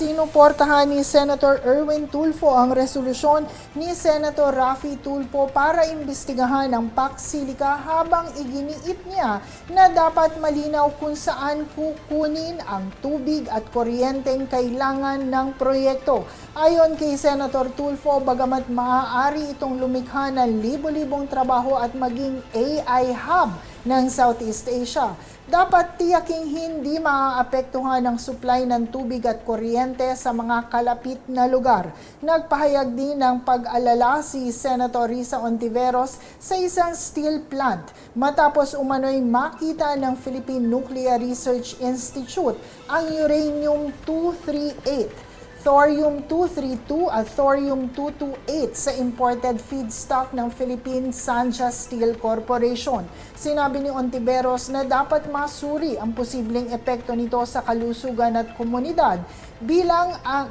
sinuportahan ni Senator Erwin Tulfo ang resolusyon ni Senator Raffy Tulfo para imbestigahan ang Paksilika habang iginiit niya na dapat malinaw kung saan kukunin ang tubig at kuryenteng kailangan ng proyekto. Ayon kay Senator Tulfo, bagamat maaari itong lumikha ng libo-libong trabaho at maging AI hub ng Southeast Asia, dapat tiyaking hindi maaapektuhan ang supply ng tubig at kuryente sa mga kalapit na lugar. Nagpahayag din ng pag-alala si Senator Risa Hontiveros sa isang steel plant matapos umano'y makita ng Philippine Nuclear Research Institute ang uranium-238, thorium-232 at thorium-228 sa imported feedstock ng Philippine Sanja Steel Corporation. Sinabi ni Hontiveros na dapat masuri ang posibleng epekto nito sa kalusugan at komunidad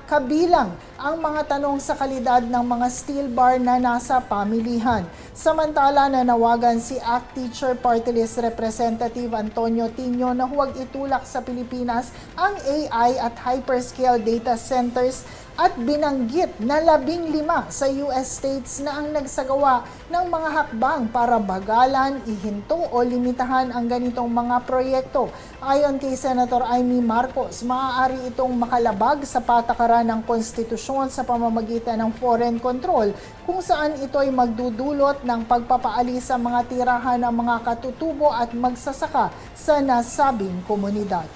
kabilang ang mga tanong sa kalidad ng mga steel bar na nasa pamilihan. Samantala, nanawagan si ACT Teacher Party List Representative Antonio Tino na huwag itulak sa Pilipinas ang AI at hyperscale data centers at binanggit na 15 sa US states na ang nagsagawa ng mga hakbang para bagalan, ihinto o limitahan ang ganitong mga proyekto. Ayon kay Senator Amy Marcos, maaari itong makalabag sa patakaran ng konstitusyon sa pamamagitan ng foreign control kung saan ito'y magdudulot ng pagpapaalis sa mga tirahan ng mga katutubo at magsasaka sa nasabing komunidad.